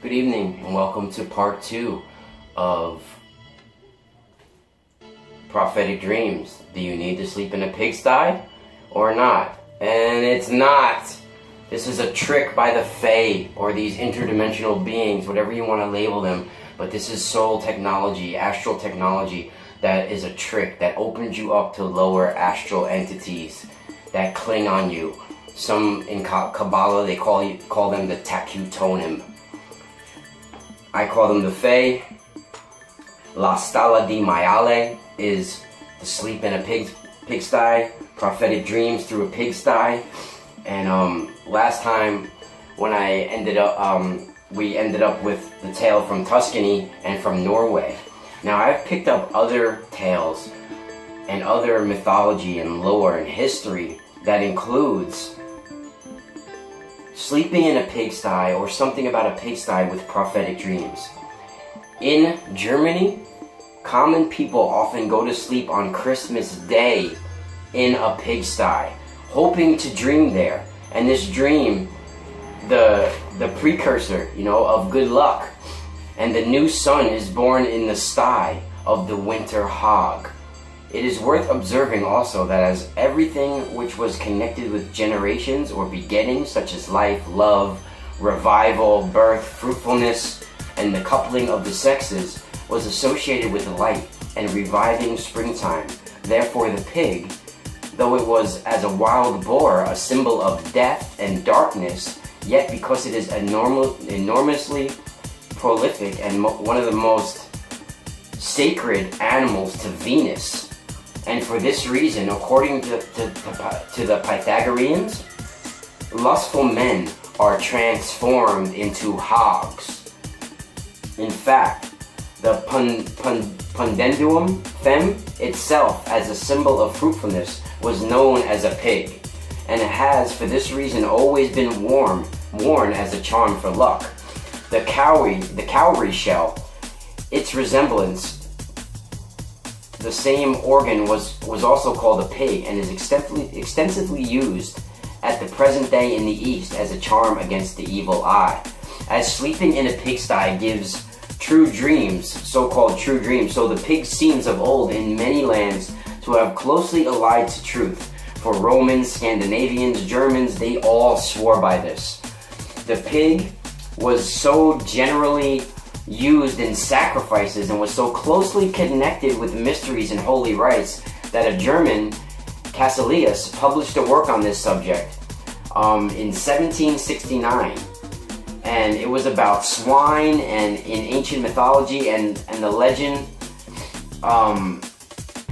Good evening and welcome to part 2 of Prophetic Dreams. Do you need to sleep in a pigsty or not? And it's not. This is a trick by the Fae, or these interdimensional beings, whatever you want to label them. But this is soul technology, astral technology, that is a trick that opens you up to lower astral entities that cling on you. Some in Kabbalah, they call them the Takutonim. I call them the Fae. La Stalla di Maiale is to sleep in a pigsty. Prophetic dreams through a pigsty. And last time when I we ended up with the tale from Tuscany and from Norway. Now I've picked up other tales and other mythology and lore and history that includes sleeping in a pigsty or something about a pigsty with prophetic dreams. In Germany, common people often go to sleep on Christmas Day in a pigsty, hoping to dream there. And this dream, the precursor, of good luck. And the new son is born in the sty of the winter hog. It is worth observing also that as everything which was connected with generations or begettings, such as life, love, revival, birth, fruitfulness, and the coupling of the sexes, was associated with light and reviving springtime. Therefore the pig, though it was as a wild boar a symbol of death and darkness, yet because it is enormously prolific and one of the most sacred animals to Venus. And for this reason, according to the Pythagoreans, lustful men are transformed into hogs. In fact, the pudendum fem itself, as a symbol of fruitfulness, was known as a pig, and it has, for this reason, always been worn as a charm for luck. The cowrie shell, its resemblance, the same organ was also called a pig and is extensively used at the present day in the East as a charm against the evil eye. As sleeping in a pigsty gives true dreams, so-called true dreams, so the pig seems of old in many lands to have closely allied to truth. For Romans, Scandinavians, Germans, they all swore by this. The pig was so generally used in sacrifices and was so closely connected with mysteries and holy rites that a German, Cassilius, published a work on this subject in 1769. And it was about swine, and in ancient mythology and the legend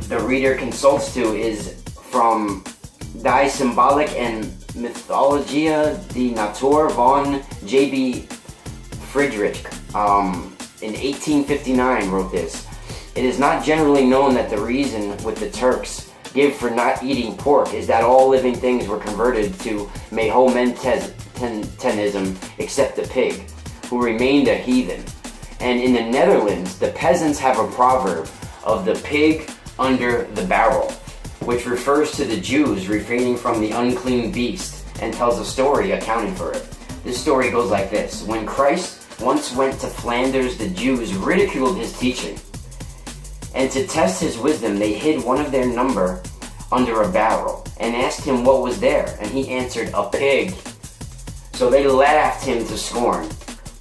the reader consults to is from Die Symbolik and Mythologia die Natur von J.B. Friedrich, in 1859 wrote this. It is not generally known that the reason which the Turks give for not eating pork is that all living things were converted to Mahomedanism except the pig, who remained a heathen. And in the Netherlands, the peasants have a proverb of the pig under the barrel, which refers to the Jews refraining from the unclean beast and tells a story accounting for it. This story goes like this. When Christ once went to Flanders, the Jews ridiculed his teaching. And to test his wisdom, they hid one of their number under a barrel and asked him what was there. And he answered, "A pig." So they laughed him to scorn.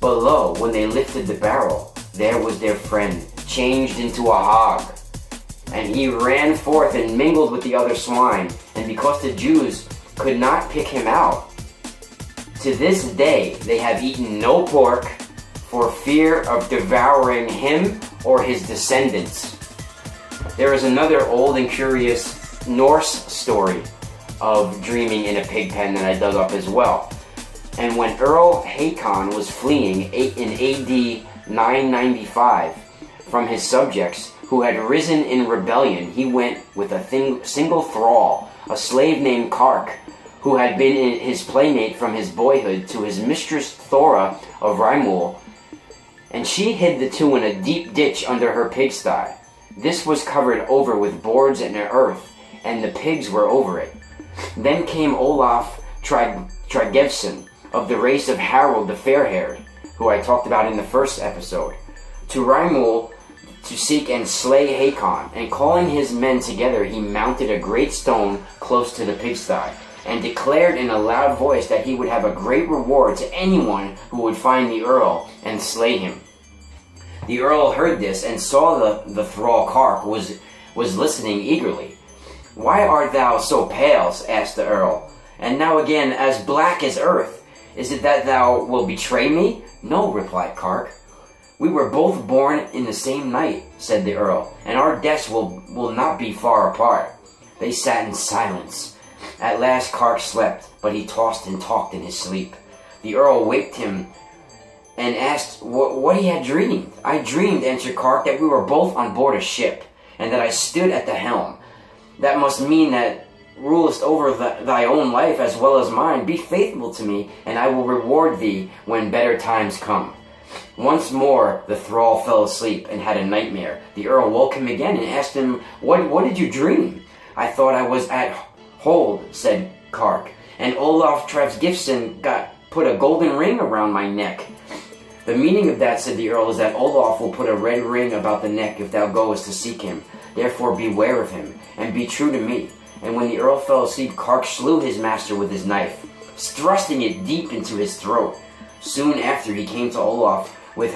But lo, when they lifted the barrel, there was their friend, changed into a hog. And he ran forth and mingled with the other swine. And because the Jews could not pick him out, to this day they have eaten no pork for fear of devouring him or his descendants. There is another old and curious Norse story of dreaming in a pig pen that I dug up as well. And when Earl Hakon was fleeing in AD 995 from his subjects who had risen in rebellion, he went with a single thrall, a slave named Kark, who had been his playmate from his boyhood, to his mistress Thora of Rimul, and she hid the two in a deep ditch under her pigsty. This was covered over with boards and earth, and the pigs were over it. Then came Olaf Tryggvason, of the race of Harold the Fair-Haired, who I talked about in the first episode, to Raimul to seek and slay Hakon, and calling his men together, he mounted a great stone close to the pigsty, and declared in a loud voice that he would have a great reward to anyone who would find the Earl and slay him. The Earl heard this and saw the thrall Kark was listening eagerly. "Why art thou so pale?" asked the Earl, "and now again as black as earth? Is it that thou wilt betray me?" "No," replied Kark. "We were both born in the same night," said the Earl, "and our deaths will not be far apart." They sat in silence. At last Kark slept, but he tossed and talked in his sleep. The Earl waked him and asked what he had dreamed. "I dreamed," answered Kark, "that we were both on board a ship, and that I stood at the helm. That must mean that rulest over thy own life as well as mine. Be faithful to me, and I will reward thee when better times come." Once more the thrall fell asleep and had a nightmare. The Earl woke him again and asked him, What did you dream?" "I thought I was at hold," said Kark, "and Olaf Travgifson put a golden ring around my neck." "The meaning of that," said the Earl, "is that Olaf will put a red ring about the neck if thou goest to seek him. Therefore beware of him, and be true to me." And when the Earl fell asleep, Kark slew his master with his knife, thrusting it deep into his throat. Soon after he came to Olaf with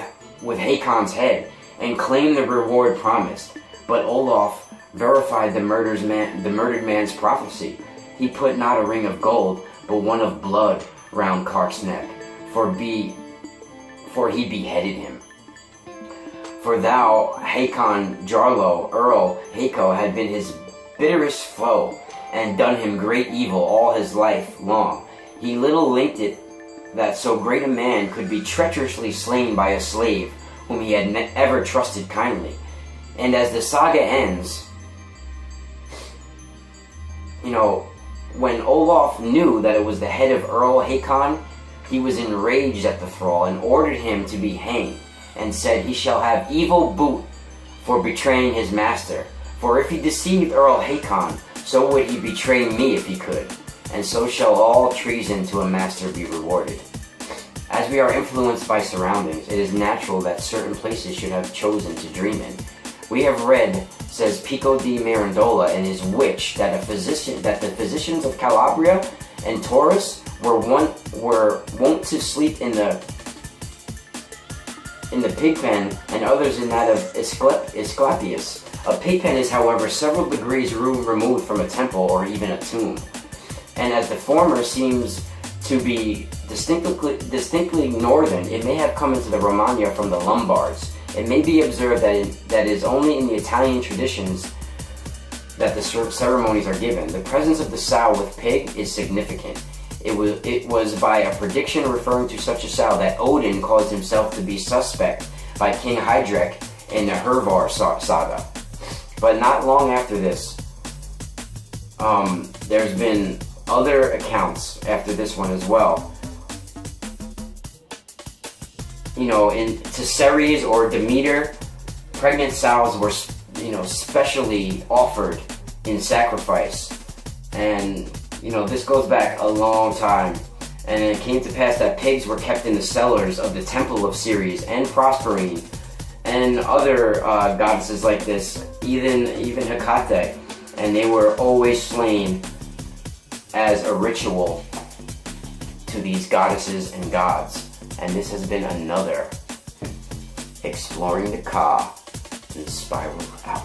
Hakon's head, and claimed the reward promised. But Olaf verified the murdered man's prophecy. He put not a ring of gold, but one of blood round Kark's neck, for he beheaded him. For thou, Hakon Jarlo, Earl Hako, had been his bitterest foe, and done him great evil all his life long. He little linked it that so great a man could be treacherously slain by a slave whom he had ever trusted kindly. And as the saga ends, when Olaf knew that it was the head of Earl Hakon, he was enraged at the thrall and ordered him to be hanged, and said he shall have evil boot for betraying his master. For if he deceived Earl Hakon, so would he betray me if he could, and so shall all treason to a master be rewarded. As we are influenced by surroundings, it is natural that certain places should have chosen to dream in. We have read, says Pico di Mirandola and his witch, that the physicians of Calabria and Taurus were wont to sleep in the pig pen, and others in that of Asclepius. A pig pen is, however, several degrees removed from a temple or even a tomb. And as the former seems to be distinctly northern, it may have come into the Romagna from the Lombards. It may be observed that it is only in the Italian traditions that the ceremonies are given. The presence of the sow with pig is significant. It was by a prediction referring to such a sow that Odin caused himself to be suspect by King Hydrek in the Hervar saga. But not long after this, there's been other accounts after this one as well. To Ceres or Demeter, pregnant sows were, specially offered in sacrifice. And, this goes back a long time. And it came to pass that pigs were kept in the cellars of the temple of Ceres and Proserpine and other goddesses like this, even Hecate. And they were always slain as a ritual to these goddesses and gods. And this has been another Exploring the Car and Spiral Out.